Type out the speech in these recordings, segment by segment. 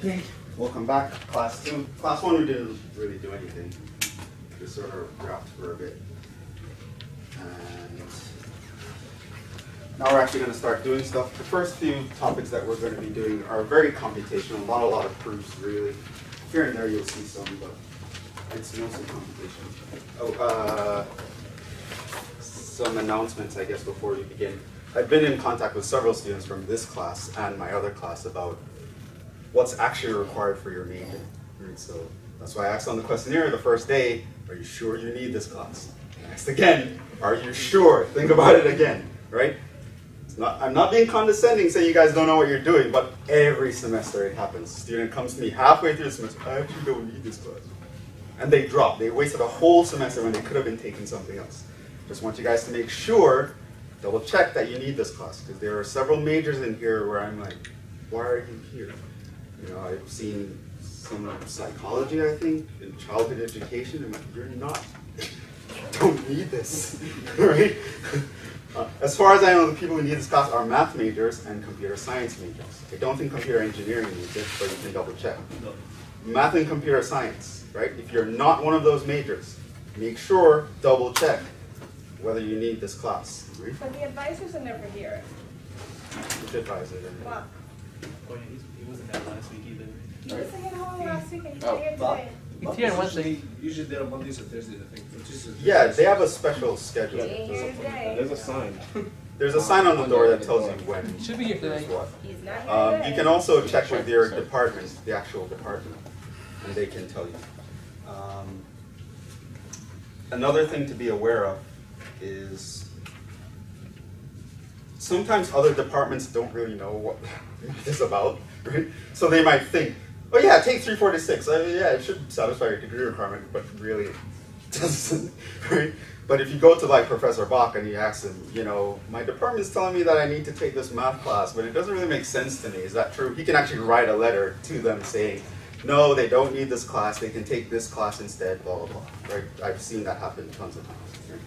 Okay, welcome back, class 2. Class 1 we didn't really do anything. Just sort of wrapped for a bit. And now we're actually going to start doing stuff. The first few topics that we're going to be doing are very computational, not a lot of proofs really. Here and there you'll see some, but it's mostly computation. Oh, some announcements I guess before we begin. I've been in contact with several students from this class and my other class about what's actually required for your major. Right? So that's why I asked on the questionnaire the first day, are you sure you need this class? I asked again, are you sure? Think about it again, right? I'm not being condescending saying you guys don't know what you're doing, but every semester it happens. A student comes to me halfway through the semester, I actually don't need this class. And they drop. They wasted a whole semester when they could have been taking something else. Just want you guys to make sure, double check that you need this class, because there are several majors in here where I'm like, why are you here? You know, I've seen some psychology, I think, in childhood education. I'm like, you're not, you don't need this, right? As far as I know, the people who need this class are math majors and computer science majors. I don't think computer engineering needs it, but you can double check. No. Math and computer science, right? If you're not one of those majors, make sure, double check whether you need this class. Right? But the advisors are never here. Which advisor? Bob. Oh, yeah, he wasn't there last week either. He wasn't at home last week and he's Oh, here Bob? today. He's here on Wednesday. Usually they're on Mondays or Thursdays, I think. Yeah, they have a special schedule. He ain't here today. There's a sign. There's a sign on the door that tells you when. Should be here today. What. He's not here today. You can also check with your department, the actual department, and they can tell you. Another thing to be aware of is sometimes other departments don't really know what math is about, right? So they might think, oh yeah, take 3, 4 to 6. Yeah, it should satisfy your degree requirement, but really it doesn't, right? But if you go to like Professor Bach and you ask him, you know, my department's telling me that I need to take this math class, but it doesn't really make sense to me. Is that true? He can actually write a letter to them saying, no, they don't need this class. They can take this class instead, blah, blah, blah. Right? I've seen that happen tons of times. Right?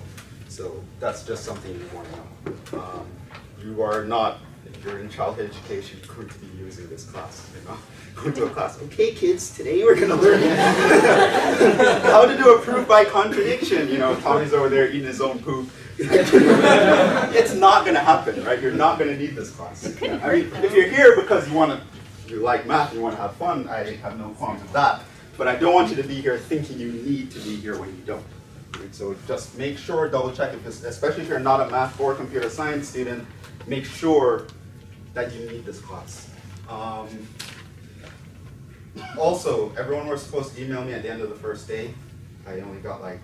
So that's just something you want to know. You are not, if you're in childhood education, going to be using this class. You're not going to a class. Okay, kids, today we're going to learn how to do a proof by contradiction. You know, Tommy's over there eating his own poop. It's not going to happen, right? You're not going to need this class. I mean, if you're here because you like math, you want to have fun, I have no qualms with that. But I don't want you to be here thinking you need to be here when you don't. Right? So just make sure, double check, especially if you're not a math or computer science student, make sure that you need this class. Also, everyone was supposed to email me at the end of the first day. I only got like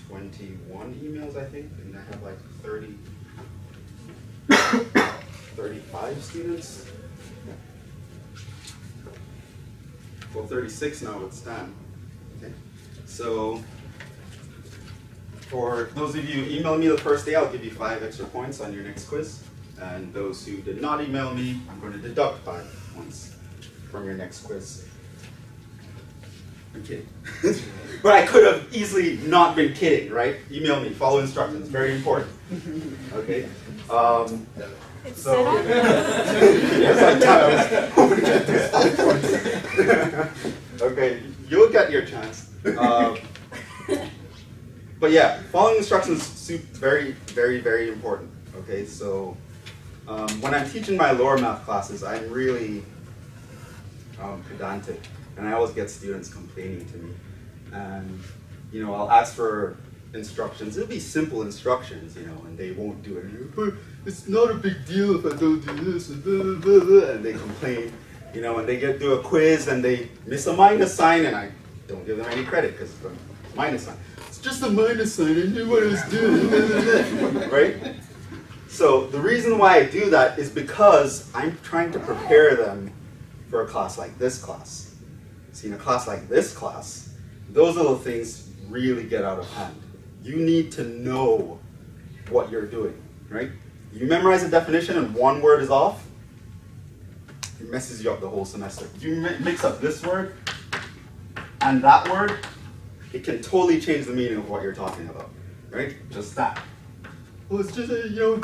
21 emails, I think, and I have like 35 students. Well, 36 now with Stan. Okay. So, for those of you who emailed me the first day, I'll give you 5 extra points on your next quiz. And those who did not email me, I'm going to deduct 5 points from your next quiz. I'm kidding. But I could have easily not been kidding, right? Email me, follow instructions, very important. Okay? So, yes, I thought I was hoping to get these 5 points. Okay, you'll get your chance. But yeah, following instructions is very, very, very important. Okay, so when I'm teaching my lower math classes, I'm really pedantic, and I always get students complaining to me. And you know, I'll ask for instructions. It'll be simple instructions, you know, and they won't do it. It's not a big deal if I don't do this, and blah, blah, blah, blah, and they complain, you know, and they do a quiz and they miss a minus sign, and I don't give them any credit because it's a minus sign. It's just a minus sign. I knew what I was doing, right? So the reason why I do that is because I'm trying to prepare them for a class like this class. See, in a class like this class, those little things really get out of hand. You need to know what you're doing, right? You memorize a definition and one word is off, it messes you up the whole semester. If you mix up this word and that word, it can totally change the meaning of what you're talking about, right? Just that. Well, it's just a young.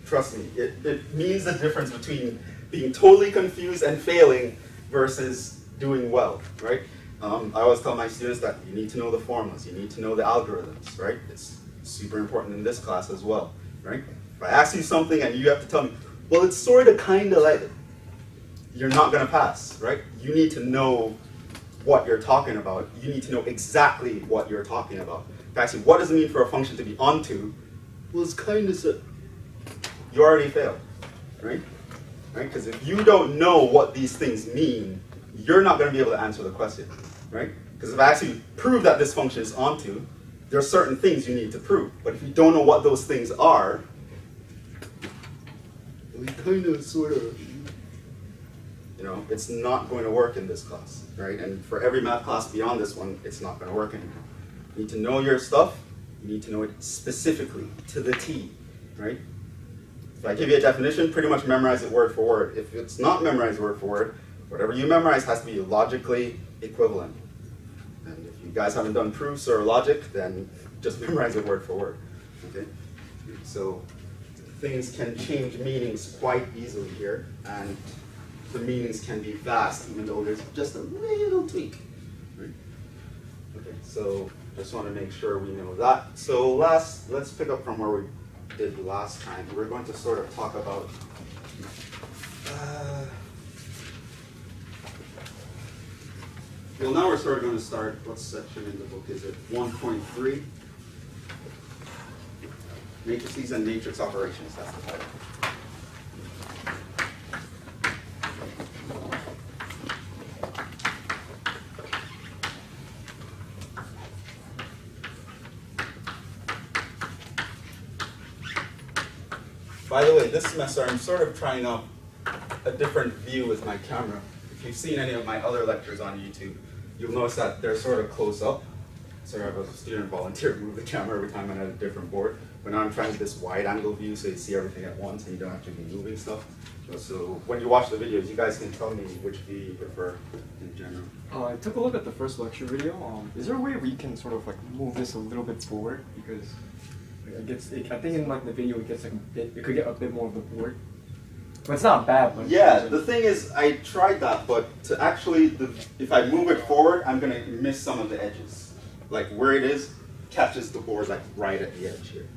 Trust me, it means the difference between being totally confused and failing versus doing well, right? I always tell my students that you need to know the formulas, you need to know the algorithms, right? It's super important in this class as well, right? If I ask you something and you have to tell me, well, it's sort of kind of like, you're not going to pass, right? You need to know what you're talking about. You need to know exactly what you're talking about. If I ask you, what does it mean for a function to be onto? Well, it's kind of so. You already failed, right? Right? Because if you don't know what these things mean, you're not going to be able to answer the question, right? Because if I ask you, prove that this function is onto, there are certain things you need to prove. But if you don't know what those things are, we kind of, sort of, you know, it's not going to work in this class, right? And for every math class beyond this one, it's not going to work anymore. You need to know your stuff. You need to know it specifically, to the T, right? If I give you a definition, pretty much memorize it word for word. If it's not memorized word for word, whatever you memorize has to be logically equivalent. And if you guys haven't done proofs or logic, then just memorize it word for word, okay? So things can change meanings quite easily here, and the meanings can be vast, even though there's just a little tweak. Right? Okay, so just want to make sure we know that. So let's pick up from where we did last time. We're going to sort of talk about well, now we're sort of going to start, what section in the book is it? 1.3. Matrices and matrix operations, that's the title. By the way, this semester I'm sort of trying out a different view with my camera. If you've seen any of my other lectures on YouTube, you'll notice that they're sort of close up. So I have a student volunteer move the camera every time I'm at a different board. But now I'm trying this wide angle view so you see everything at once and you don't have to be moving stuff. So when you watch the videos, you guys can tell me which view you prefer in general. I took a look at the first lecture video. Is there a way we can sort of like move this a little bit forward? Because I think in like the video it gets like a bit, it could get a bit more of the board. But it's not bad. But yeah, the thing is, I tried that, but to actually, if I move it forward, I'm going to miss some of the edges. Like where it is, catches the board like right at the edge here.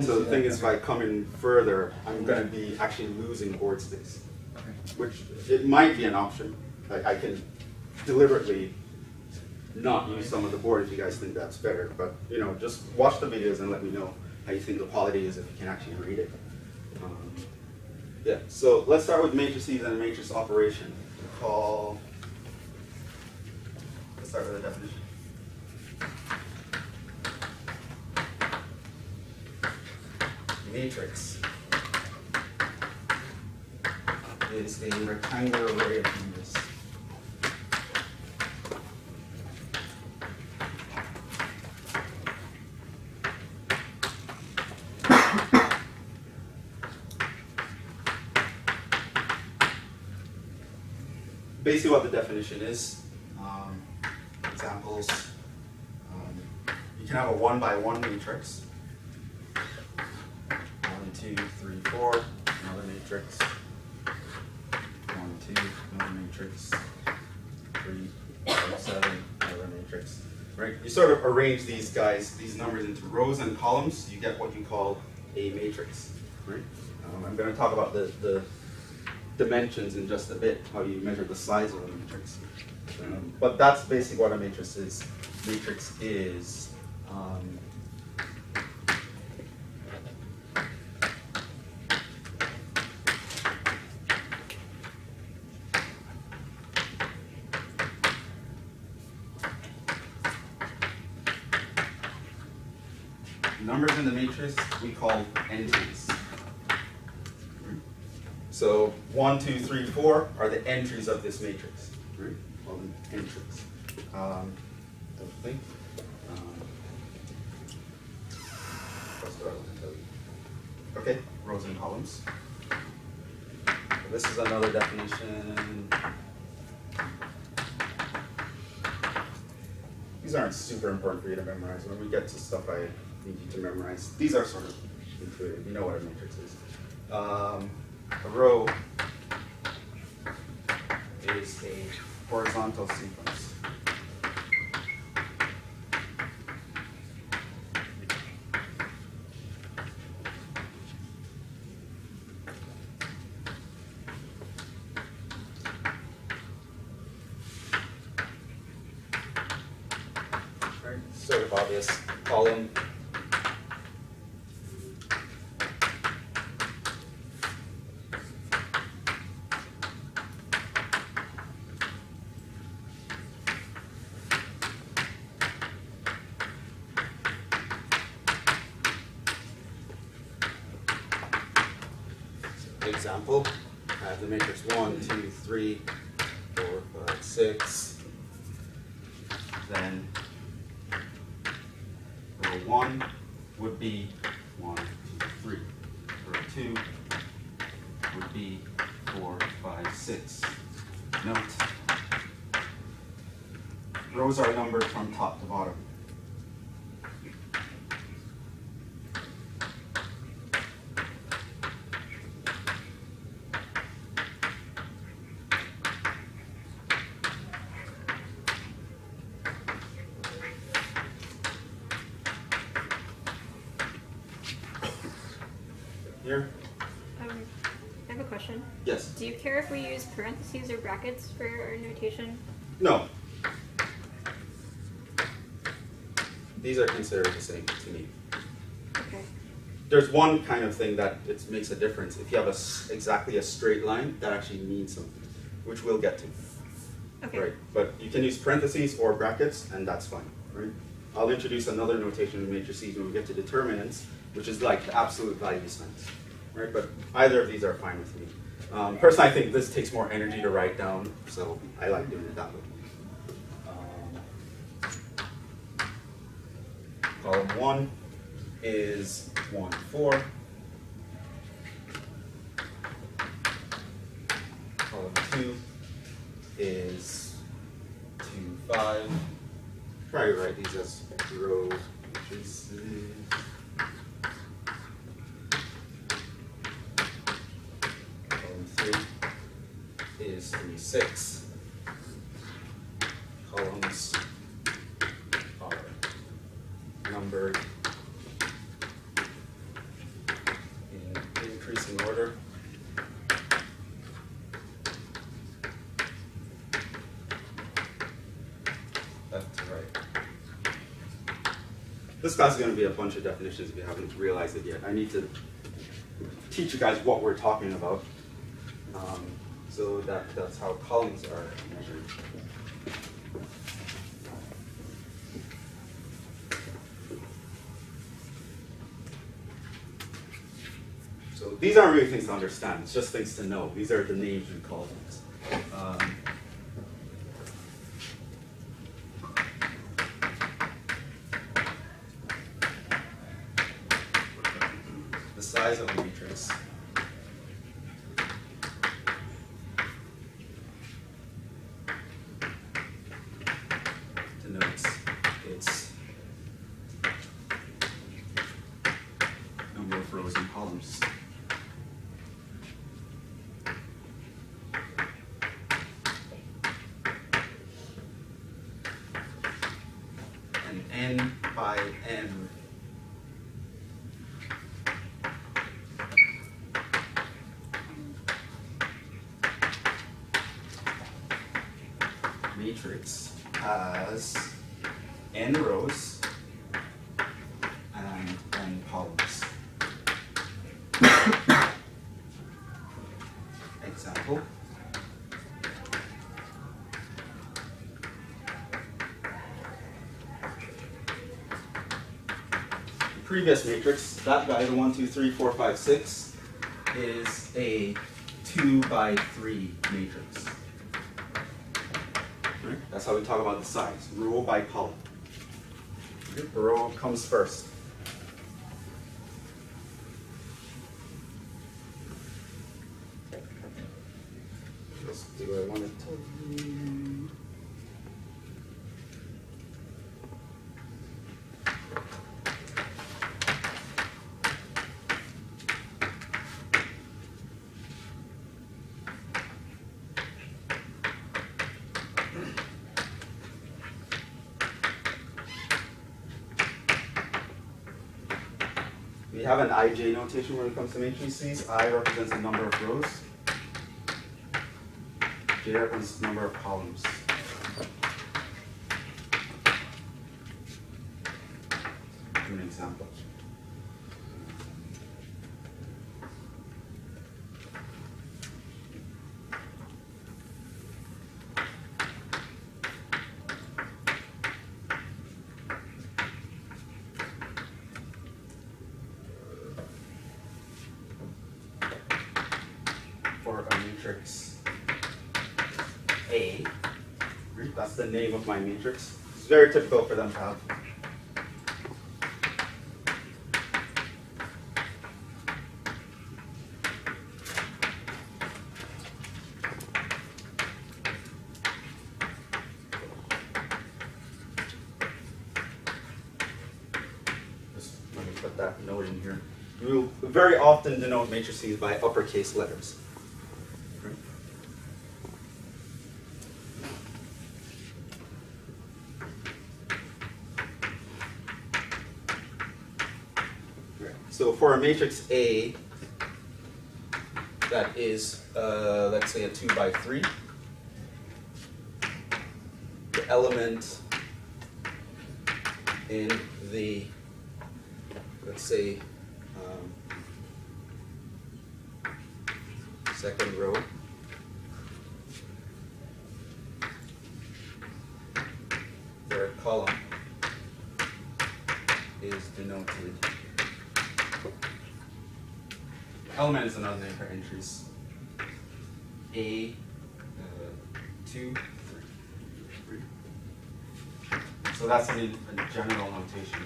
So the thing is, if I come in further, I'm going to be actually losing board space. Okay. Which, it might be an option. I can deliberately not use some of the board if you guys think that's better. But, you know, just watch the videos and let me know how you think the quality is if you can actually read it. Yeah, so let's start with matrices and a matrix operation. Let's start with a definition. Matrix is a rectangular array of numbers. Basically what the definition is, examples, you can have a 1-by-1 matrix. 1, 2, 3, 4, another matrix. 1, 2, another matrix. 3, 4, 7, another matrix. Right? You sort of arrange these guys, these numbers into rows and columns, you get what you call a matrix. Right? I'm going to talk about the dimensions in just a bit, how you measure the size of a matrix. But that's basically what a matrix is. Matrix is numbers in the matrix we call entries. So 1, 2, 3, 4 are the entries of this matrix. Right? Call them entries. Okay, rows and columns. So this is another definition. These aren't super important for you to memorize. When we get to stuff I need you to memorize, these are sort of intuitive. You know what a matrix is. A row a horizontal sequence. Right, sort of obvious column. Example, I have the matrix 1, 2, 3, 4, 5, 6. Then row 1 would be 1, 2, 3. Row 2 would be 4, 5, 6. Note, rows are numbered from top to bottom. Here? I have a question. Yes. Do you care if we use parentheses or brackets for our notation? No. These are considered the same to me. Okay. There's one kind of thing that it makes a difference. If you have exactly a straight line, that actually means something, which we'll get to. Okay. Right. But you can use parentheses or brackets, and that's fine. Right. I'll introduce another notation in matrices when we get to determinants, which is like the absolute value sense. Right. But either of these are fine with me. Personally, I think this takes more energy to write down, so I like doing it that way. Column 1 is 1, 4. Column 2 is 2, 5. Try to write these as row matrices. Column 3 is 3, 6. Columns are numbered in increasing order. Left to right. This class is going to be a bunch of definitions if you haven't realized it yet. I need to teach you guys what we're talking about. So that's how columns are measured. So these aren't really things to understand, it's just things to know. These are the names we call things. The size of a matrix denotes its number of rows and columns. And n by m matrix has n rows and n columns. Example. The previous matrix, that guy, the 1, 2, 3, 4, 5, 6, is a 2 by 3 matrix. Right? That's how we talk about the size, row by column. The row comes first. Let's do what I want to tell you. you have an ij notation when it comes to matrices. I represents the number of rows. J represents the number of columns. An example. For a matrix A, right? That's the name of my matrix. It's very typical for them to have. Just let me put that note in here. We will very often denote matrices by uppercase letters. Right? Right. So for a matrix A that is, let's say, a 2 by 3, the element in the, let's say, second row third column is denoted. Element is another name for entries. A, 2, 3. So that's a general notation.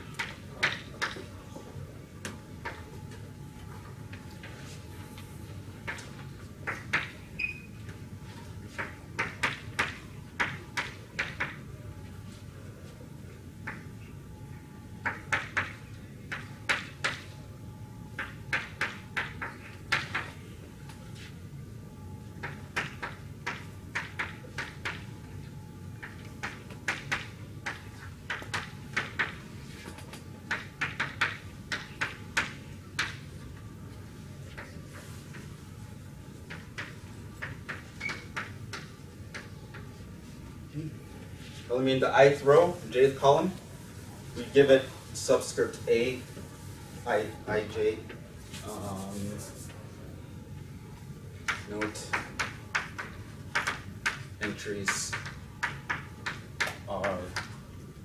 Well, I mean the ith row, jth column, we give it subscript A, ij, note entries are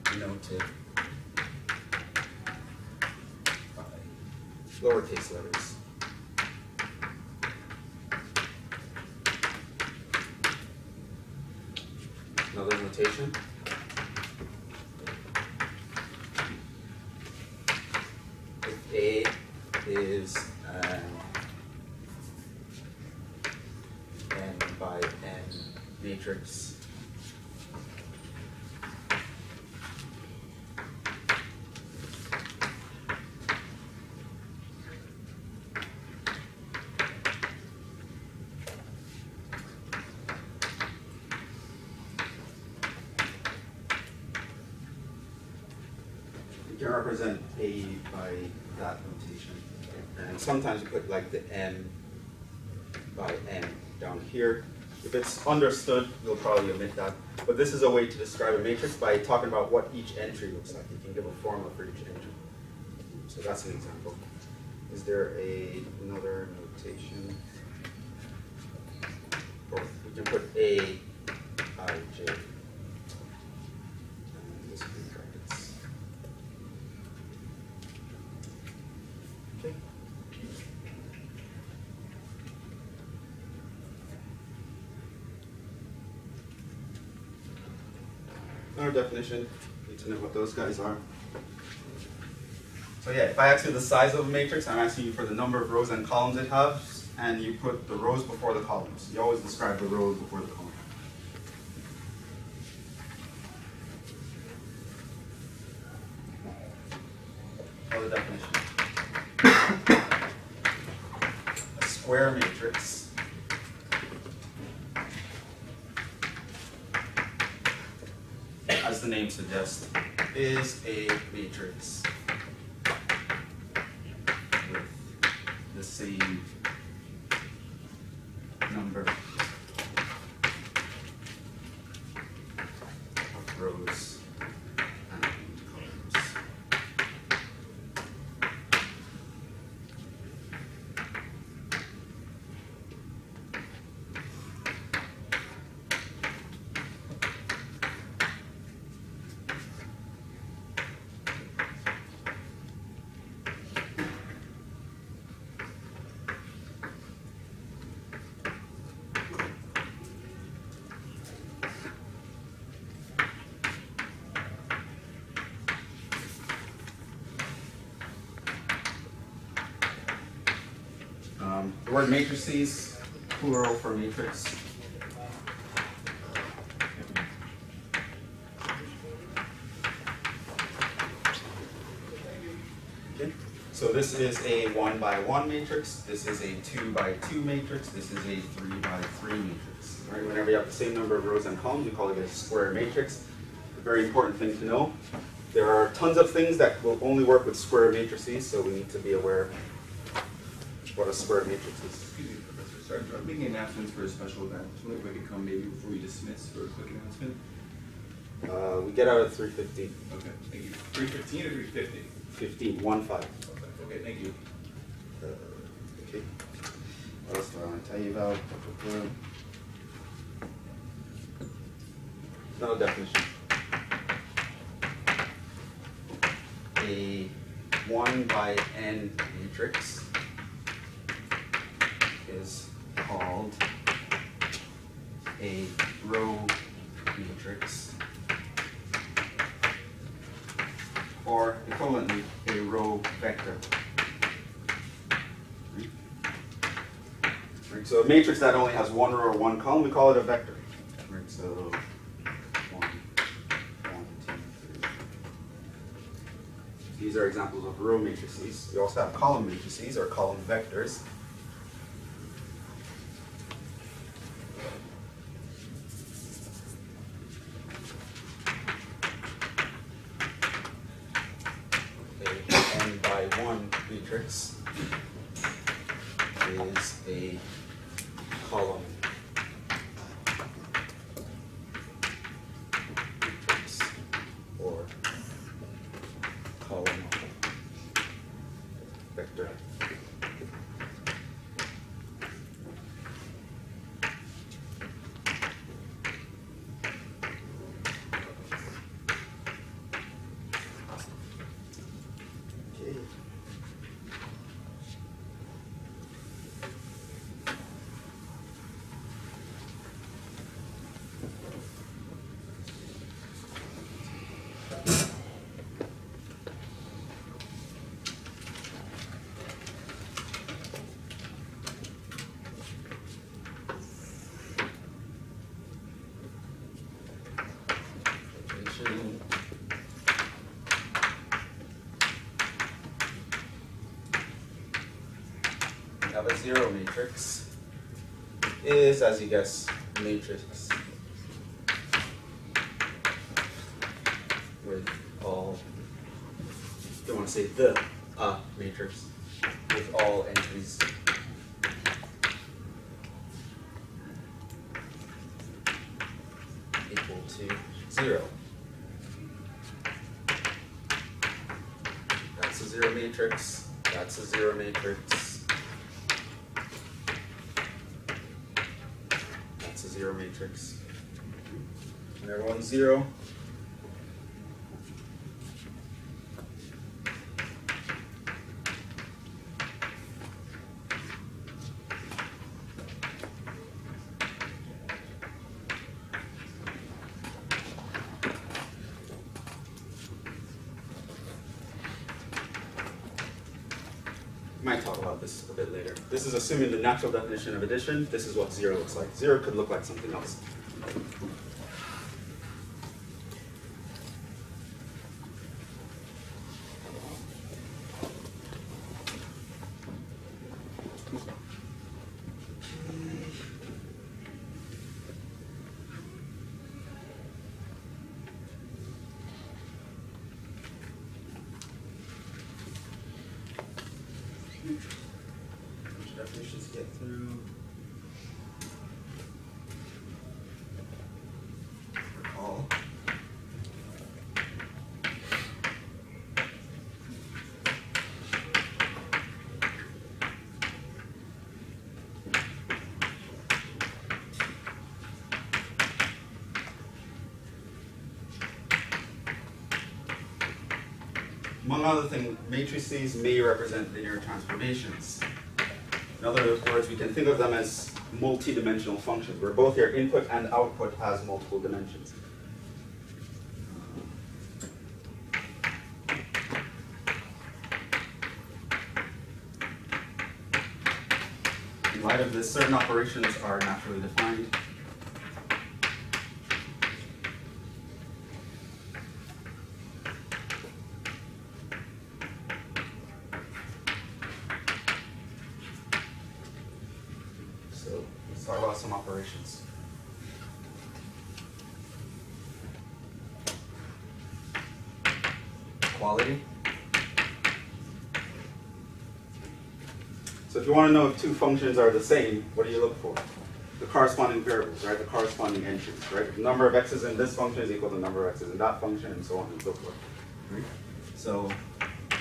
denoted by lowercase letters. Another notation. If A is an n by n matrix, you can represent A by that notation. And sometimes you put like the n by n down here. If it's understood, you'll probably omit that. But this is a way to describe a matrix by talking about what each entry looks like. You can give a formula for each entry. So that's an example. Is there another notation? Or we can put A, I, J. And this will be brackets. Okay. Another definition, need to know what those guys are. So yeah, if I ask you the size of a matrix, I'm asking you for the number of rows and columns it has, and you put the rows before the columns. You always describe the rows before the columns. Another definition. A square matrix as the name suggests, is a matrix number of rows and columns. The word matrices, plural for matrix. Okay. So this is a 1 by 1 matrix, this is a 2 by 2 matrix, this is a 3 by 3 matrix. Right? Whenever you have the same number of rows and columns, we call it a square matrix. A very important thing to know. There are tons of things that will only work with square matrices, so we need to be aware what a square matrix is. Excuse me, Professor. Sorry, I'm making announcements for a special event. I wonder if I could come maybe before we dismiss for a quick announcement. We get out at 3:15. Okay, thank you. 3:15 or 3:50? 15, 1-5. Okay, thank you. Okay. What else do I want to tell you about? No definition. A 1 by n matrix is called a row matrix, or equivalently, a row vector. Right, so a matrix that only has one row or one column, we call it a vector. Right, so 1, 1, 2, 3. These are examples of row matrices. We also have column matrices or column vectors. A n by 1 matrix is a column matrix or column vector. Okay. We have a zero matrix is, as you guess, a matrix with all, you want to say the matrix with all entries equal to 0. That's a zero matrix, that's a zero matrix, that's a zero matrix. And everyone's 0. Might talk about this a bit later. This is assuming the natural definition of addition. This is what 0 looks like. 0 could look like something else. Which definitions get through? among other things, matrices may represent linear transformations. In other words, we can think of them as multi-dimensional functions, where both your input and output has multiple dimensions. In light of this, certain operations are naturally defined. So let's talk about some operations. Equality. So if you want to know if two functions are the same, what do you look for? The corresponding variables, right? The corresponding entries, right? The number of x's in this function is equal to the number of x's in that function, and so on and so forth. Right? So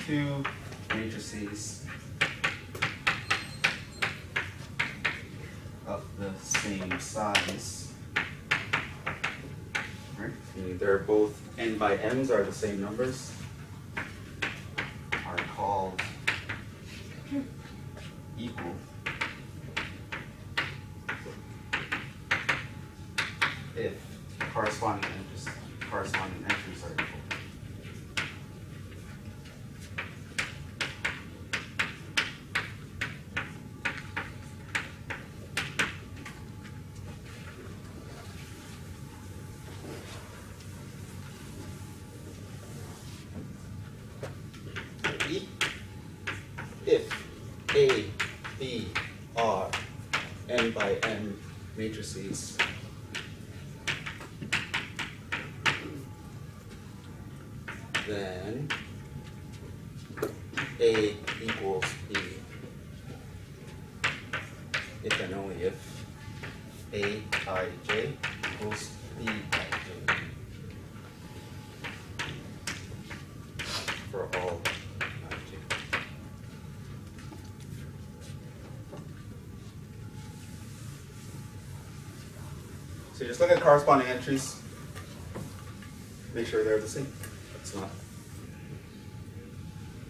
two matrices of the same size, right? Meaning they're both n by m's are the same numbers, are called equal if corresponding entries are equal. If A, B are n by n matrices, then A equals B if and only if Aij equals Bij for all ij. So just look at corresponding entries, make sure they're the same. It's not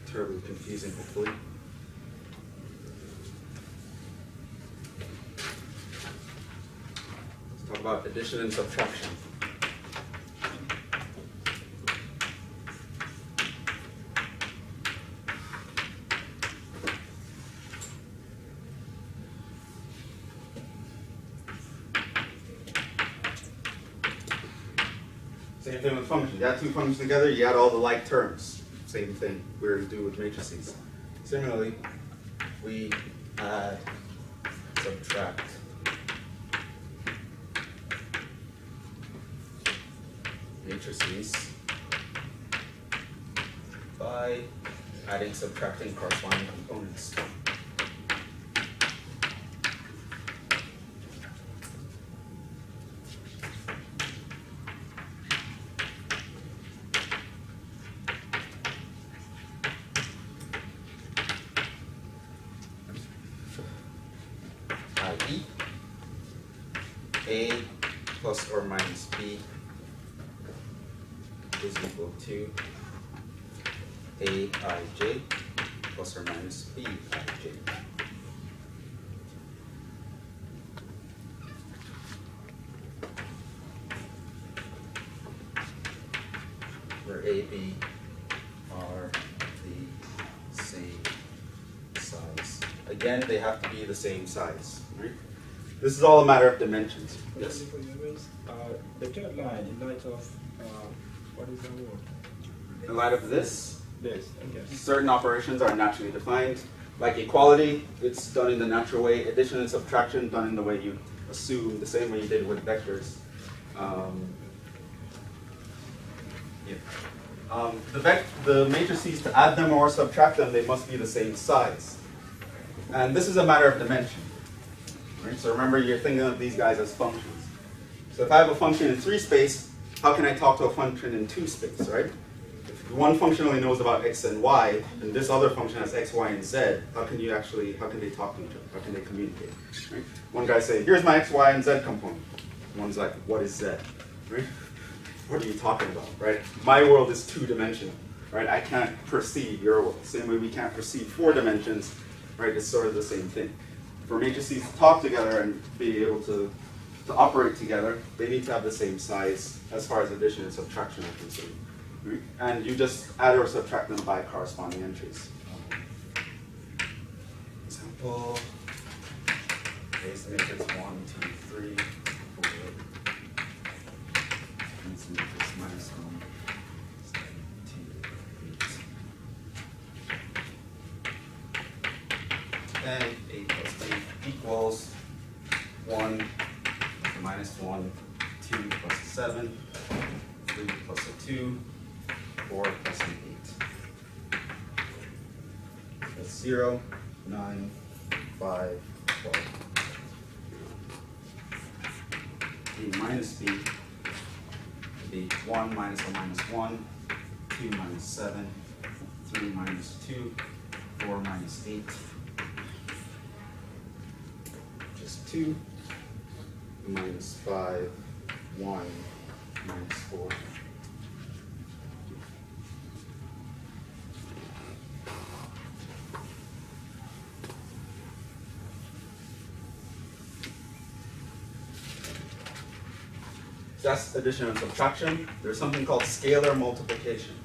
terribly confusing, hopefully. Let's talk about addition and subtraction. Same thing with functions. You add two functions together, you add all the like terms. Same thing we're to do with matrices. Similarly, we add, subtract matrices by adding, subtracting corresponding components. i.e. A plus or minus B is equal to Aij plus or minus Bij. Where A, B are the same size. Again, they have to be the same size, right? This is all a matter of dimensions. Yes? The third line, in light of, what is the word? In light of this, This, I guess. certain operations are naturally defined. Like equality, it's done in the natural way. Addition and subtraction, done in the way you assume, the same way you did with vectors. The matrices, to add them or subtract them, they must be the same size. And this is a matter of dimension. Right? So remember, you're thinking of these guys as functions. So if I have a function in 3 space, how can I talk to a function in 2 space, right? If one function only knows about x and y, and this other function has x, y, and z, how can they talk to each other? How can they communicate? Right? One guy says, here's my x, y, and z component. One's like, what is z? Right? What are you talking about, right? My world is 2-dimensional. right? I can't perceive your world. Same way we can't perceive 4 dimensions, right? It's sort of the same thing. For matrices to talk together and be able to operate together, they need to have the same size as far as addition and subtraction are concerned. Right? And you just add or subtract them by corresponding entries. Example, base matrix 1, 2, 3, 4. Base matrix minus 1, 7, 2, 8. And 8 plus 8 equals 1 minus 1, 2 plus a 7, 3 plus a 2, 4 plus an 8. That's 0, 9, 5, 12. A minus b would be 1 minus a minus 1, 2 minus 7, 3 minus 2, 4 minus 8. Just 2 minus 5, 1 minus 4. So that's addition and subtraction. There's something called scalar multiplication.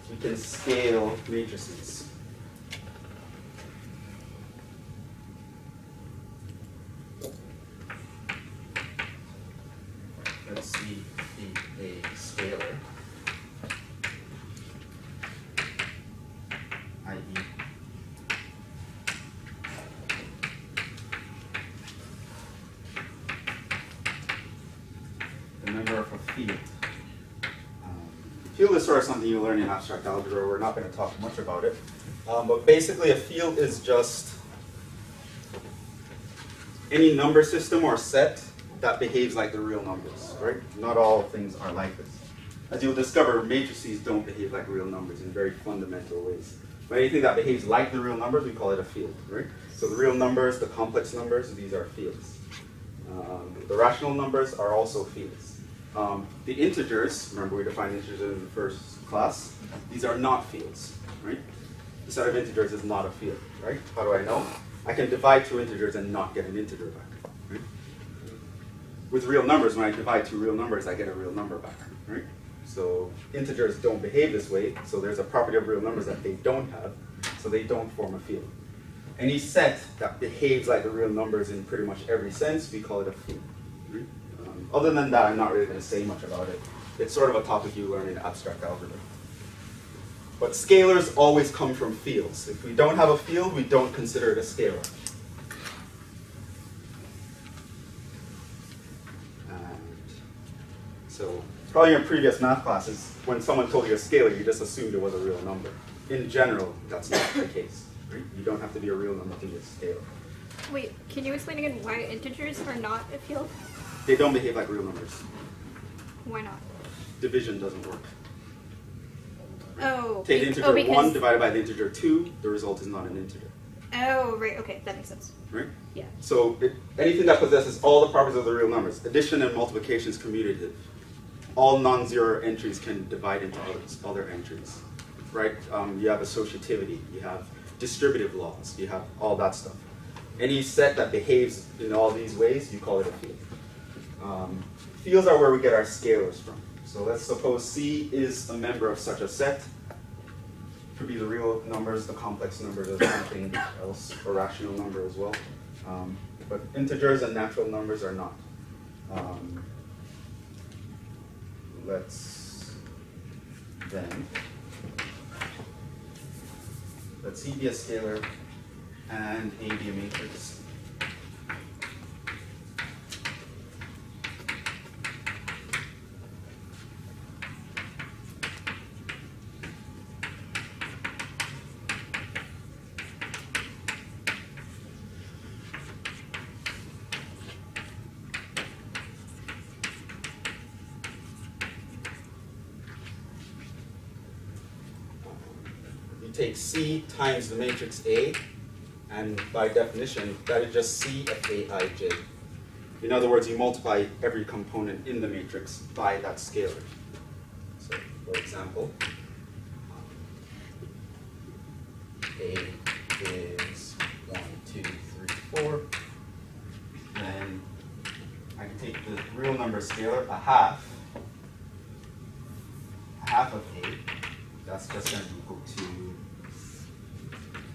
We can scale matrices. Let's see a scalar, i.e. the member of a field. Field is sort of something you learn in abstract algebra. We're not going to talk much about it. But basically a field is just any number system or set that behaves like the real numbers, right? Not all things are like this. As you'll discover, matrices don't behave like real numbers in very fundamental ways. But anything that behaves like the real numbers, we call it a field, right? So the real numbers, the complex numbers, these are fields. The rational numbers are also fields. The integers, remember we defined integers in the first class, these are not fields, right? The set of integers is not a field, right? How do I know? I can divide 2 integers and not get an integer back, right? With real numbers, when I divide 2 real numbers, I get a real number back, right? So integers don't behave this way, so there's a property of real numbers that they don't have, so they don't form a field. Any set that behaves like the real numbers in pretty much every sense, we call it a field. Right? Other than that, I'm not really going to say much about it. It's sort of a topic you learn in abstract algebra. But scalars always come from fields. If we don't have a field, we don't consider it a scalar. So probably in your previous math classes, when someone told you a scalar, you just assumed it was a real number. In general, that's not the case. Right? You don't have to be a real number to be a scalar. Wait, can you explain again why integers are not a field? They don't behave like real numbers. Why not? Division doesn't work. Oh. Take the integer 1 divided by the integer 2, the result is not an integer. Oh, right, okay, that makes sense. Right? Yeah. So anything that possesses all the properties of the real numbers, addition and multiplication is commutative. All non-zero entries can divide into other entries. Right? You have associativity, you have distributive laws, you have all that stuff. Any set that behaves in all these ways, you call it a field. Fields are where we get our scalars from. So let's suppose C is a member of such a set. Could be the real numbers, the complex numbers, or something else, a rational number as well. But integers and natural numbers are not. Let's C be a scalar and A be a matrix. Take C times the matrix A, and by definition, that is just C of Aij. In other words, you multiply every component in the matrix by that scalar. So, for example, A is 1, 2, 3, 4. Then I can take the real number scalar, a half of A. That's just going to be equal to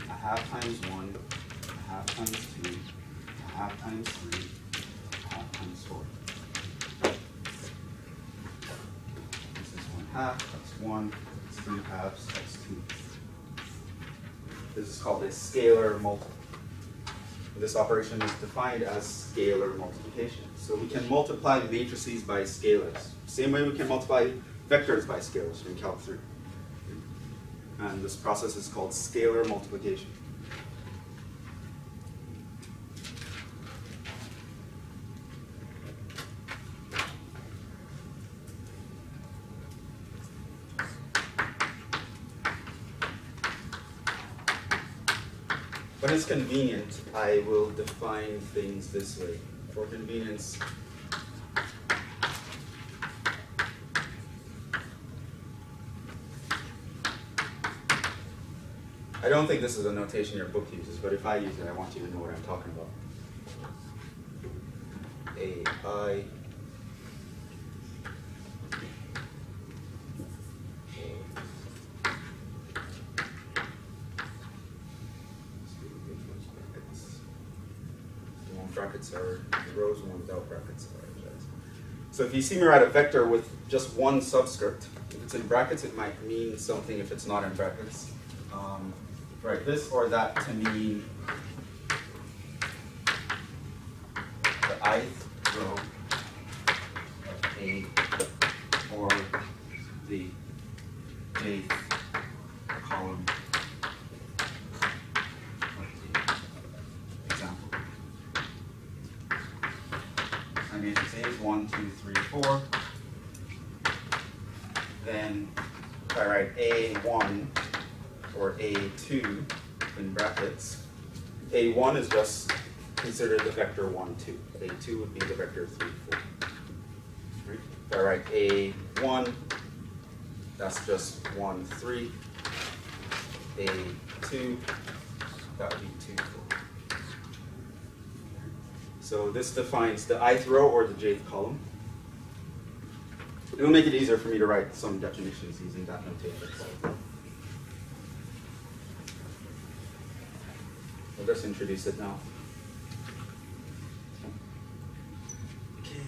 a half times 1, a half times 2, a half times 3, a half times 4. This is 1 half, that's 1, that's 3 halves, that's 2. This is called a scalar multiple. This operation is defined as scalar multiplication. So we can multiply matrices by scalars. Same way we can multiply vectors by scalars from Calc 3. And this process is called scalar multiplication. When it's convenient, I will define things this way. For convenience, I don't think this is a notation your book uses, but if I use it, I want you to know what I'm talking about. AI brackets are the rows, and one without brackets. So if you see me write a vector with just one subscript, if it's in brackets, it might mean something if it's not in brackets. Write this or that to mean the ith row of A or the jth column of the example. My matrix A is 1, 2, 3, 4. Then if I write A1 or A2 in brackets, A1 is just considered the vector 1, 2. A2 would be the vector 3, 4. Right? If I write A1, that's just 1, 3. A2, that would be 2, 4. So this defines the ith row or the jth column. It will make it easier for me to write some definitions using that notation. We'll just introduce it now. Okay.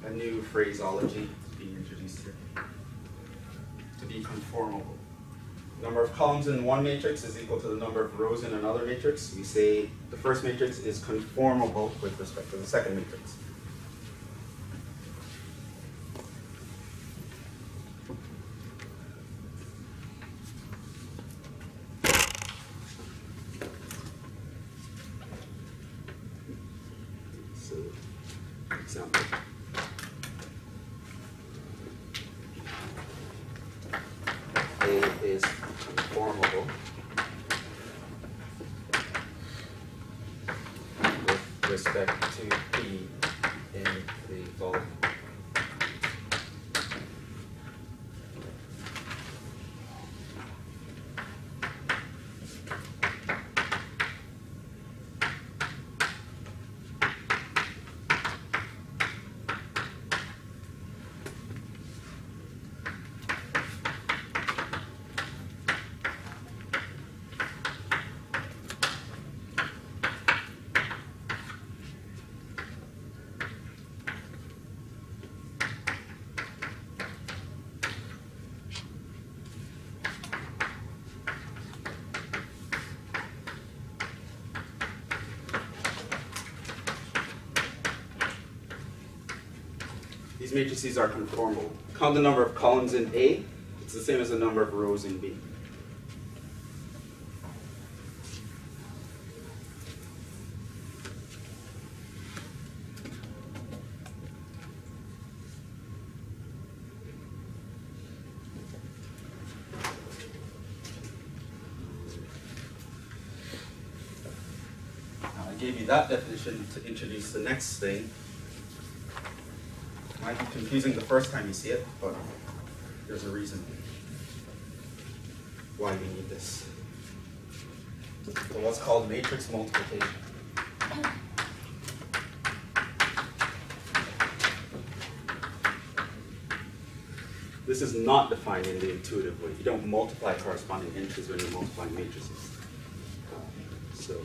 A new phraseology being introduced here. To be conformable. Number of columns in one matrix is equal to the number of rows in another matrix. We say the first matrix is conformable with respect to the second matrix. So, example. A is conformable with respect to P in the following. these matrices are conformal. Count the number of columns in A, it's the same as the number of rows in B. I gave you that definition to introduce the next thing. Might be confusing the first time you see it, but there's a reason why we need this. So what's called matrix multiplication. This is not defined in the intuitive way. You don't multiply corresponding entries when you're multiplying matrices. So.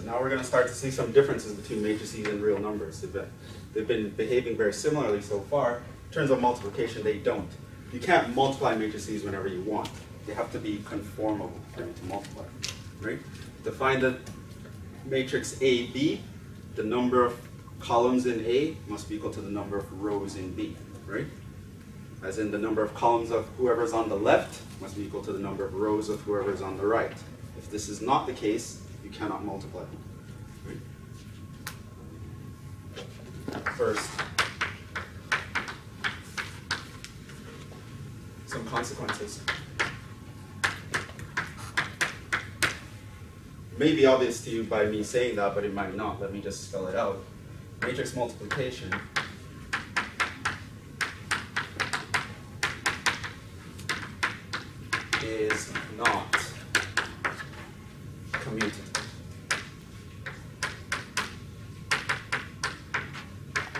Now we're going to start to see some differences between matrices and real numbers. They've been behaving very similarly so far. In terms of multiplication, they don't. You can't multiply matrices whenever you want. They have to be conformable for you to multiply. Right? To find the matrix AB, the number of columns in A must be equal to the number of rows in B. Right? As in the number of columns of whoever's on the left must be equal to the number of rows of whoever's on the right. If this is not the case, you cannot multiply. First, some consequences. May be obvious to you by me saying that, but it might not. Let me just spell it out. Matrix multiplication is not commutative.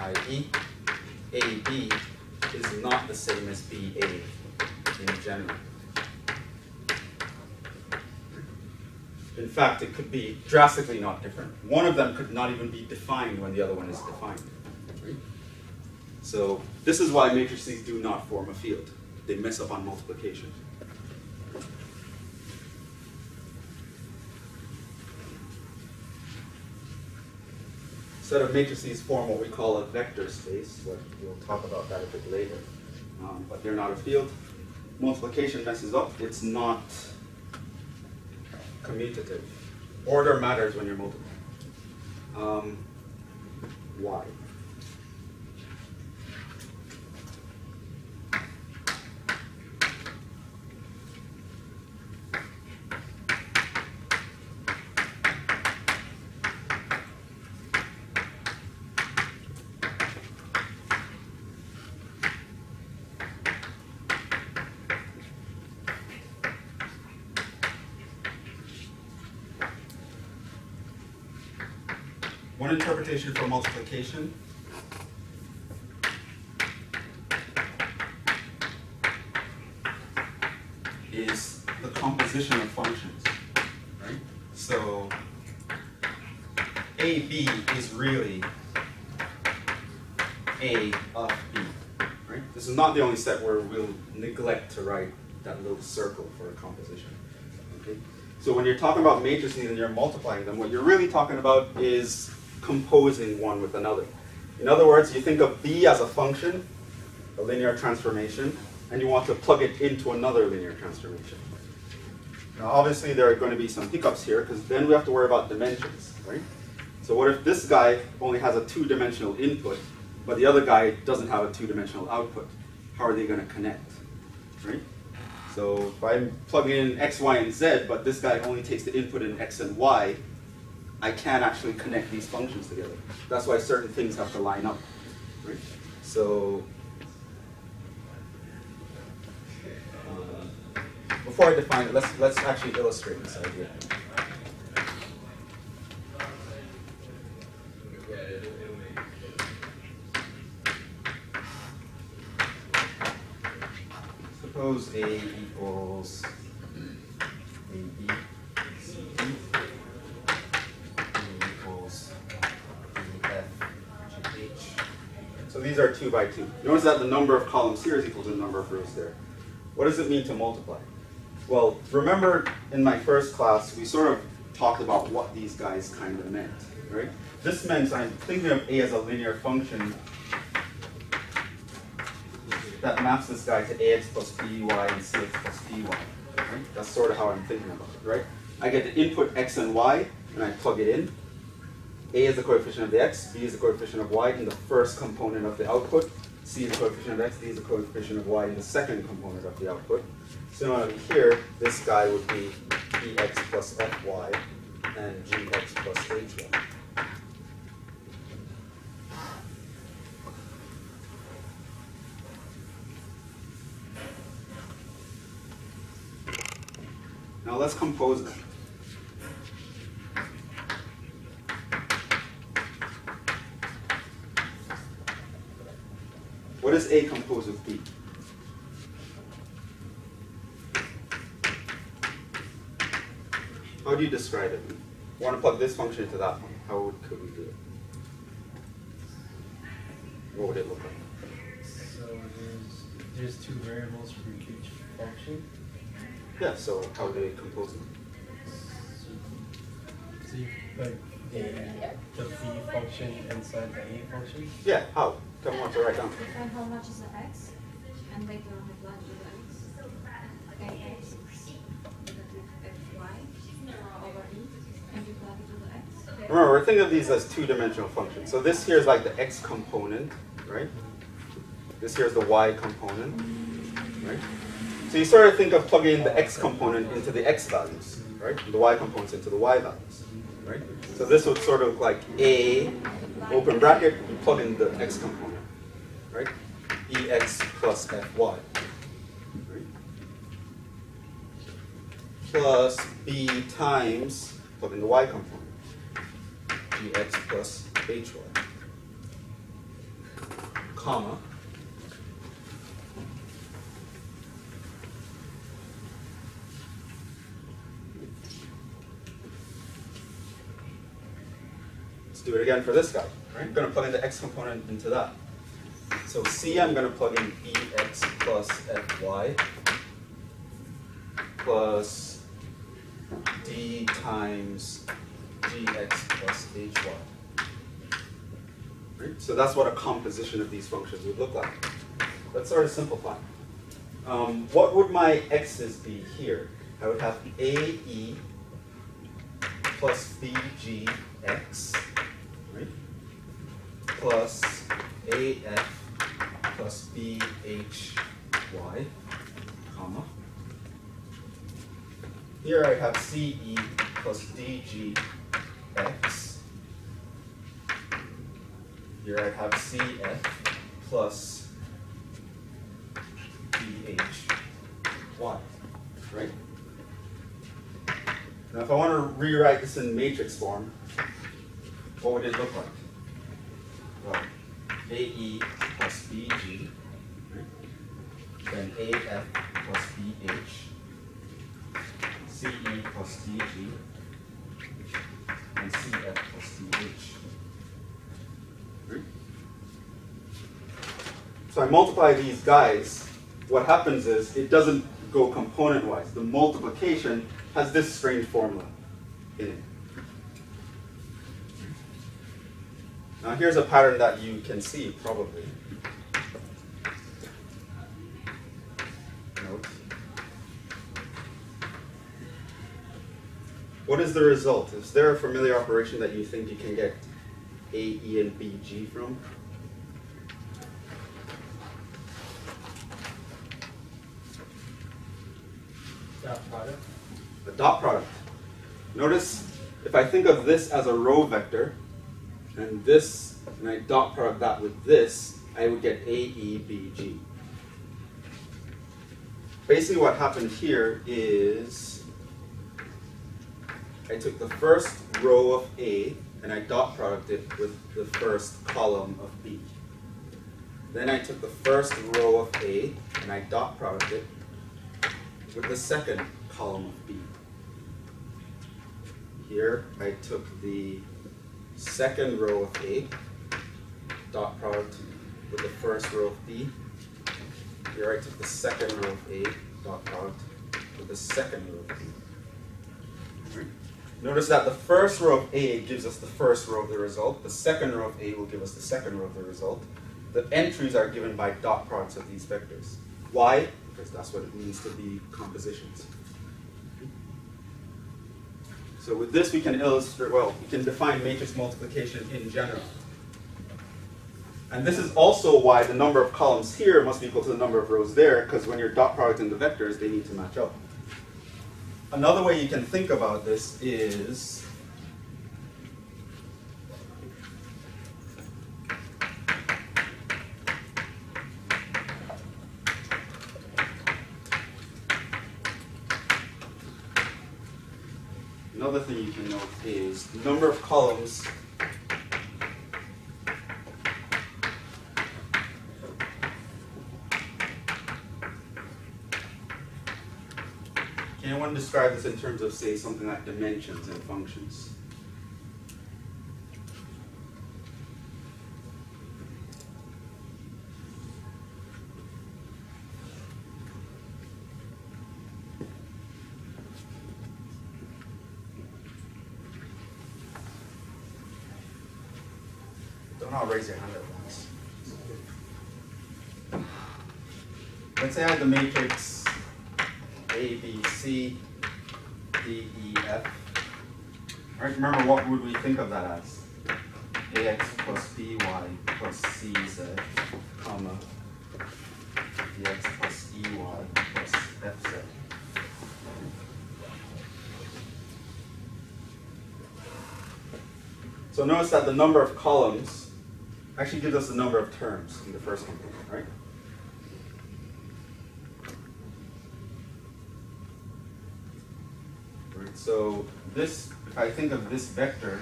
i.e., AB is not the same as BA in general. In fact, it could be drastically not different. One of them could not even be defined when the other one is defined. Right? So this is why matrices do not form a field. They mess up on multiplication. Set of matrices form what we call a vector space. We'll talk about that a bit later. But they're not a field. Multiplication messes up. It's not commutative. Order matters when you're multiplying. Why? One interpretation for multiplication is the composition of functions, right? So AB is really A of B, right? This is not the only step where we'll neglect to write that little circle for a composition, okay? So when you're talking about matrices and you're multiplying them, what you're really talking about is composing one with another. In other words, you think of B as a function, a linear transformation, and you want to plug it into another linear transformation. Now obviously there are going to be some hiccups here because then we have to worry about dimensions, right? So what if this guy only has a two-dimensional input, but the other guy doesn't have a two-dimensional output. How are they going to connect, right? So if I'm plugging in x, y, and z, but this guy only takes the input in x and y, I can't actually connect these functions together. That's why certain things have to line up, right? So before I define it, let's actually illustrate this idea. Suppose A equals AB, CD, B equals BF, GH. So these are 2 by 2. Notice that the number of columns here is equal to the number of rows there. What does it mean to multiply? Well, remember in my first class, we sort of talked about what these guys kind of meant, right? This meant I'm thinking of A as a linear function that maps this guy to ax plus by and cx plus dy. Right? That's sort of how I'm thinking about it, right? I get the input x and y, and I plug it in. A is the coefficient of the x, b is the coefficient of y in the first component of the output, c is the coefficient of x, d is the coefficient of y in the second component of the output. So here, this guy would be ex plus fy and gx plus hy. Now let's compose them. What is A composed of B? How do you describe it? You want to plug this function into that one. How could we do it? What would it look like? So there's 2 variables for each function. Yeah, so how do they compose them? So you put the b function inside the a function. Yeah, how? Tell me what to write down. Define how much is the x, and later on multiply to the x. Fy over e, and you plug it to the x. Remember, we're thinking of these as two-dimensional functions. So this here is like the x component, right? This here is the y component, right? So you sort of think of plugging in the x component into the x values, right? And the y components into the y values, right? So this would sort of look like A, open bracket, you plug in the x component, right? Ex plus fy, right? Plus b times, plug in the y component, gx plus hy, comma, let's do it again for this guy, right? I'm going to plug in the x component into that. So C, I'm going to plug in ex plus fy plus d times gx plus hy. Right? So that's what a composition of these functions would look like. Let's sort of simplify. What would my x's be here? I would have ae plus bgx, right? Plus af plus bhy, comma. Here I have ce plus dgx. Here I have cf plus bhy, right? Now if I want to rewrite this in matrix form, what would it look like? Well, AE plus BG, right? Then AF plus BH, CE plus DG, and CF plus DH. Right? So I multiply these guys. What happens is it doesn't go component-wise. The multiplication has this strange formula in it. Now here's a pattern that you can see probably. Note. What is the result? Is there a familiar operation that you think you can get A, E, and B, G from? dot product. Notice if I think of this as a row vector, and this, and I dot product that with this, I would get A, E, B, G. Basically what happened here is I took the first row of A and I dot product it with the first column of B. Then I took the first row of A and I dot product it with the second column of B. Here I took the second row of A, dot product with the first row of B. Here I took the second row of A, dot product with the second row of B. Right. Notice that the first row of A gives us the first row of the result. The second row of A will give us the second row of the result. The entries are given by dot products of these vectors. Why? Because that's what it means to be compositions. So with this we can illustrate, well, we can define matrix multiplication in general. And this is also why the number of columns here must be equal to the number of rows there, because when you're dot producting the vectors, they need to match up. Another way you can think about this is another thing you can note is the number of columns Can anyone describe this in terms of, say, something like dimensions and functions? Don't all raise your hand at once. Let's say I have the matrix A, B, C, D, E, F. All right, remember, what would we think of that as? AX plus BY plus CZ, comma, DX plus EY plus FZ. So notice that the number of columns actually gives us the number of terms in the first component, right? So this, if I think of this vector,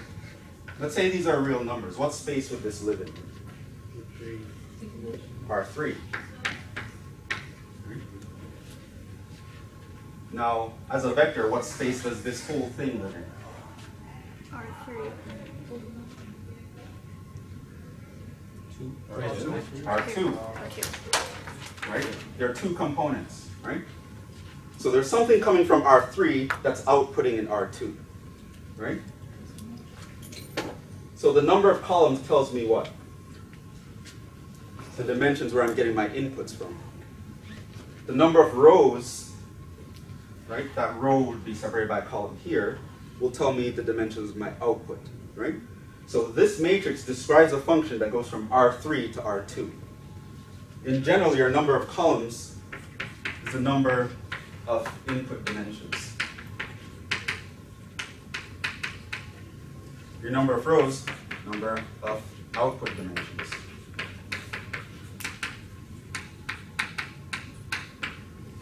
let's say these are real numbers. What space would this live in? R3. Now, as a vector, what space does this whole thing live in? R3. R2. Right? There are two components, right? So there's something coming from R3 that's outputting in R2, right? So the number of columns tells me what? The dimensions where I'm getting my inputs from. The number of rows, right? That row would be separated by a column here, will tell me the dimensions of my output, right? So this matrix describes a function that goes from R3 to R2. In general, your number of columns is the number of input dimensions. Your number of rows, number of output dimensions.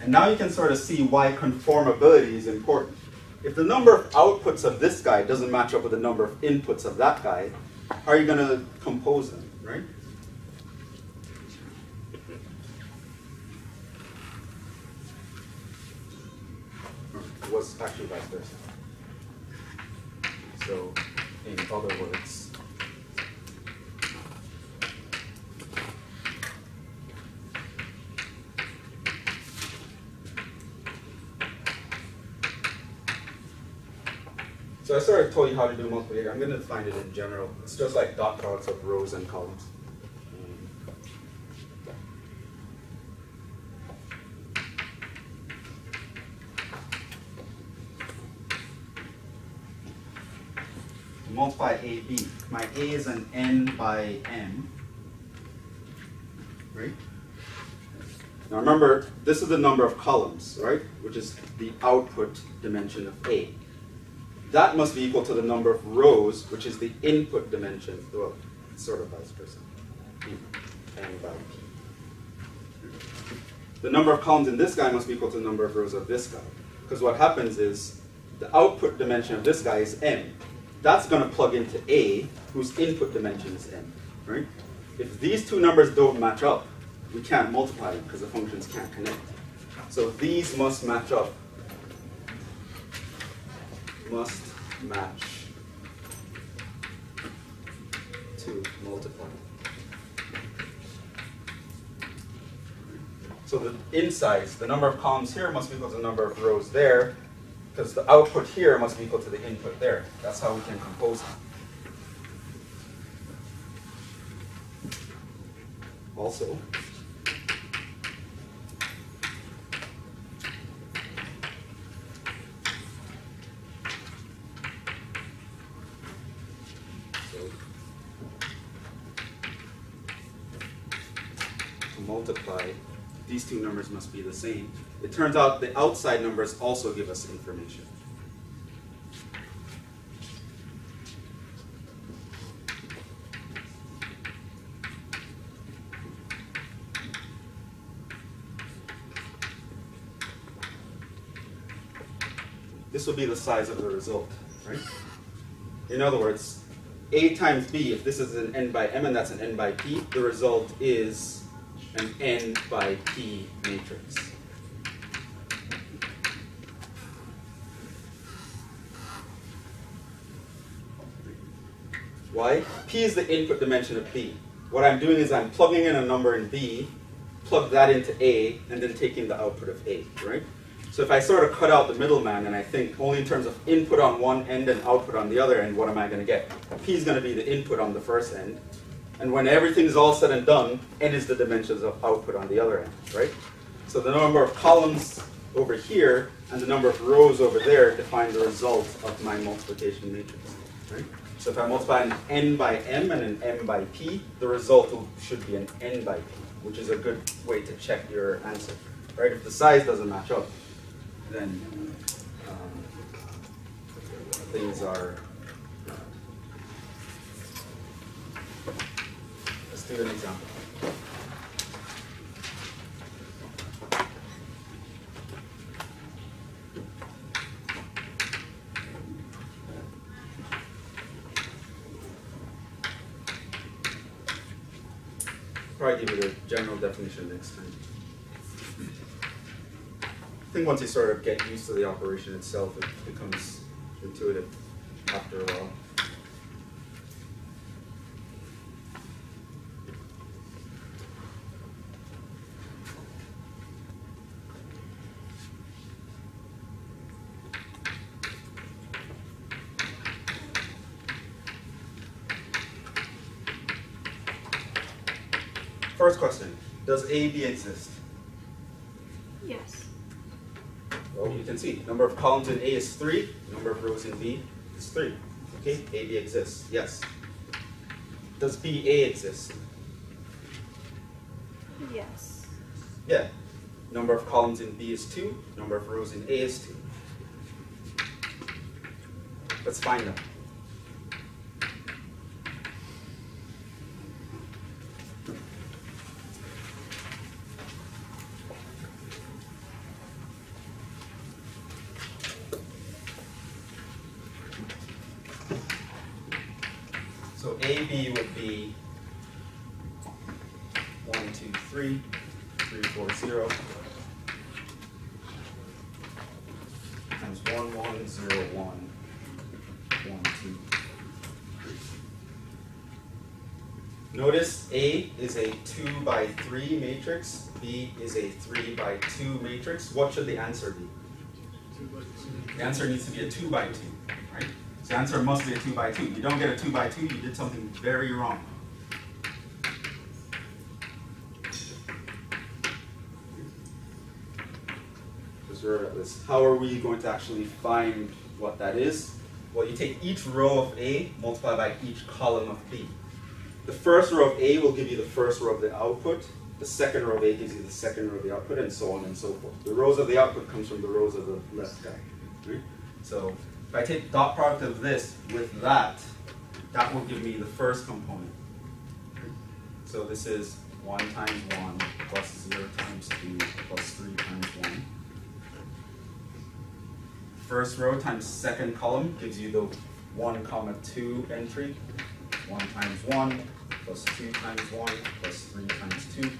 And now you can sort of see why conformability is important. If the number of outputs of this guy doesn't match up with the number of inputs of that guy, how are you going to compose them, right? It was actually vice versa. So, in other words, so I sort of told you how to do multiplication. I'm going to define it in general. It's just like dot products of rows and columns. Multiply AB. My A is an n by m, right? Now remember, this is the number of columns, right? Which is the output dimension of A. That must be equal to the number of rows, which is the input dimension, well, sort of vice versa, n by p. The number of columns in this guy must be equal to the number of rows of this guy. Because what happens is, the output dimension of this guy is m. That's going to plug into A, whose input dimension is m, right? If these two numbers don't match up, we can't multiply them because the functions can't connect. So these must match up. Must match to multiply. So the insides, the number of columns here must be equal to the number of rows there, because the output here must be equal to the input there. That's how we can compose it. Also, to multiply, these two numbers must be the same. It turns out the outside numbers also give us information. This will be the size of the result, right? In other words, A times B, if this is an n by m and that's an n by p, the result is an n by p matrix. Why? P is the input dimension of B. What I'm doing is I'm plugging in a number in B, plug that into A, and then taking the output of A, right? So if I sort of cut out the middleman and I think only in terms of input on one end and output on the other end, what am I going to get? P is going to be the input on the first end. And when everything's all said and done, n is the dimensions of output on the other end, right? So the number of columns over here and the number of rows over there define the result of my multiplication matrix, right? So if I multiply an n by m and an m by p, the result should be an n by p, which is a good way to check your answer, right? If the size doesn't match up, then things are, let's do an example. Probably give you the general definition next time. I think once you sort of get used to the operation itself, it becomes intuitive after a while. First question, does AB exist? Yes. Well, you can see, number of columns in A is 3, number of rows in B is 3. Okay, AB exists, yes. Does BA exist? Yes. Yeah. Number of columns in B is 2, number of rows in A is 2. Let's find them. So AB would be 1, 2, 3, 3, 4, 0, times 1, 1, 0, 1, 1, 2, 3. Notice A is a 2 by 3 matrix, B is a 3 by 2 matrix. What should the answer be? The answer needs to be a 2 by 2, right? So the answer must be a 2 by 2. You don't get a 2 by 2, you did something very wrong. Let's remember this. How are we going to actually find what that is? Well, you take each row of A, multiply by each column of B. The first row of A will give you the first row of the output. the second row of A gives you the second row of the output, and so on and so forth. The rows of the output comes from the rows of the left guy. Right? So if I take dot product of this with that, that will give me the first component. So this is 1 times 1 plus 0 times 2 plus 3 times 1. First row times second column gives you the 1, 2 entry. 1 times 1 plus 2 times 1 plus 3 times 2.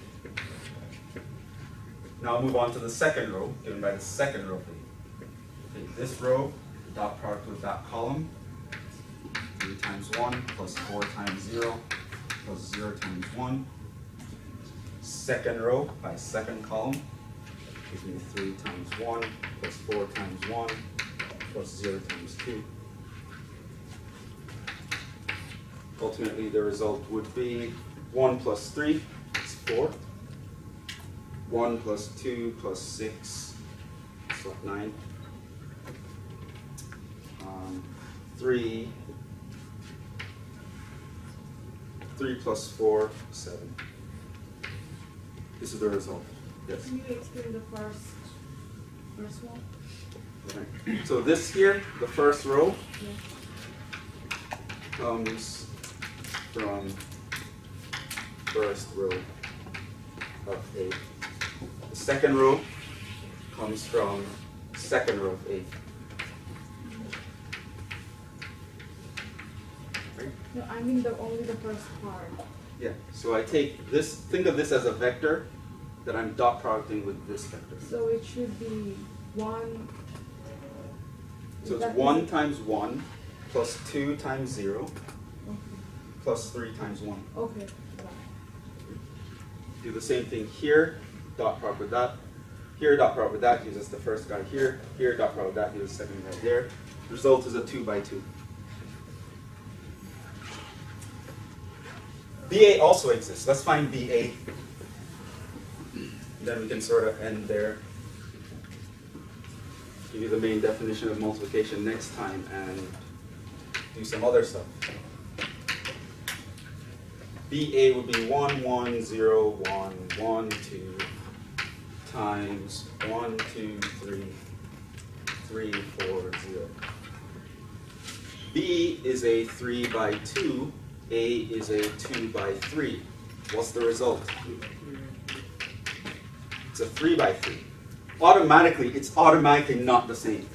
Now I'll move on to the second row, given by the second row. Okay, this row, dot product with that column. 3 times 1 plus 4 times 0 plus 0 times 1. Second row by second column gives me 3 times 1 plus 4 times 1 plus 0 times 2. Ultimately, the result would be 1 plus 3 is 4. 1 plus 2 plus 6 is 9. 3 plus 4, 7. This is the result. Yes. Can you explain the first one? Okay. So this here, the first row, comes from first row of A. The second row comes from second row of A. Right? No, I mean only the first part. Yeah. So I take this, think of this as a vector that I'm dot producting with this vector. So it should be 1. So it's 1 times 1 plus 2 times 0 Okay. plus 3 times 1. Okay. Do the same thing here, dot product with that. Here, dot product with that gives us the first guy here. Here, dot product with that gives us the second guy there. Result is a 2 by 2. BA also exists. Let's find BA. Then we can sort of end there. Give you the main definition of multiplication next time and do some other stuff. BA would be 1, 1, 0, 1, 1, 2 times 1, 2, 3, 3, 4, 0. B is a 3 by 2. A is a 2 by 3. What's the result? It's a 3 by 3. Automatically, it's automatically not the same,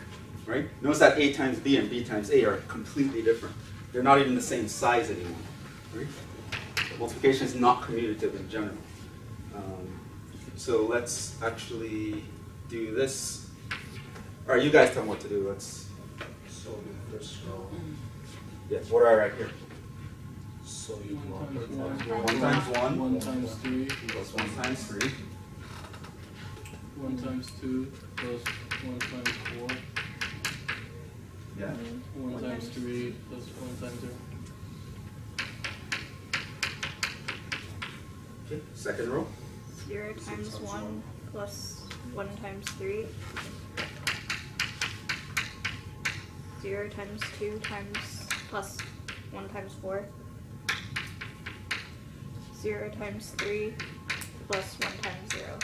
right? Notice that A times B and B times A are completely different. They're not even the same size anymore, right? Multiplication is not commutative in general. So let's actually do this. All right, you guys tell me what to do. Let's. So the first row. Yeah, what do I write here? So you do 1 times 1 1 times 3 plus 1 times 3. 1 times 2 plus 1 times 4. Yeah. 1 times 3 plus 1 times 0. Okay, second row. 0 times 1 plus 1 times 3. 0 times 2 times plus 1 times 4. 0 times 3 plus 1 times 0.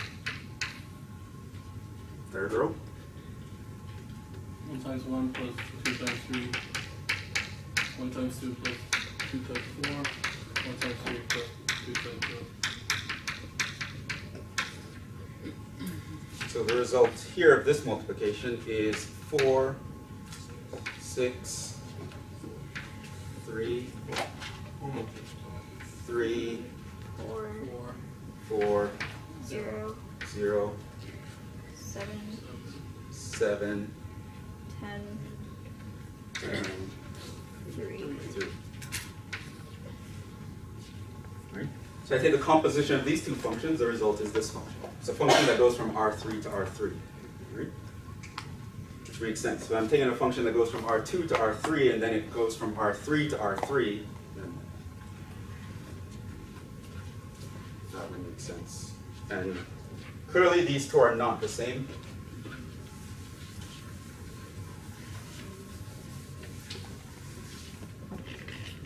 Third row. 1 times 1 plus 2 times 3. 1 times 2 plus 2 times 4. 1 times 3 plus 2 times 0. So the result here of this multiplication is 4, 6, 3, 3, 4, 4, 0, 0, 7, 7, 10, 10, 3. 3. Right? So I take the composition of these two functions, the result is this function. It's a function that goes from R3 to R3. Right? Which makes sense. So I'm taking a function that goes from R2 to R3, and then it goes from R3 to R3. Then that would make sense. And clearly these two are not the same.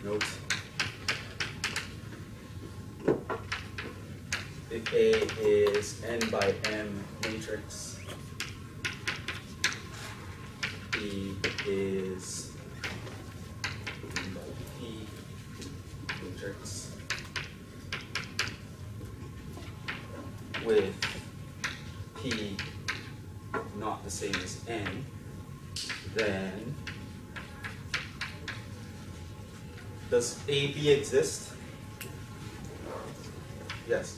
Note. If A is n by m matrix. P is n by p matrix with p not the same as n, then does AB exist? Yes.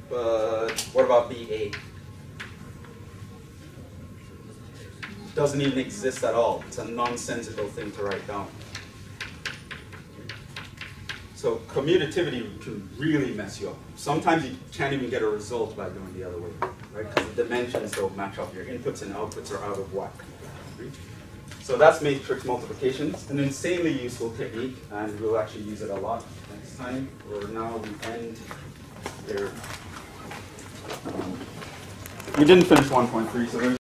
But what about BA? Doesn't even exist at all. It's a nonsensical thing to write down. So commutativity can really mess you up. Sometimes you can't even get a result by going the other way, right? Because the dimensions don't match up. Your inputs and outputs are out of whack. Right? So that's matrix multiplication. It's an insanely useful technique, and we'll actually use it a lot next time. Or now we end there. We didn't finish 1.3, so there's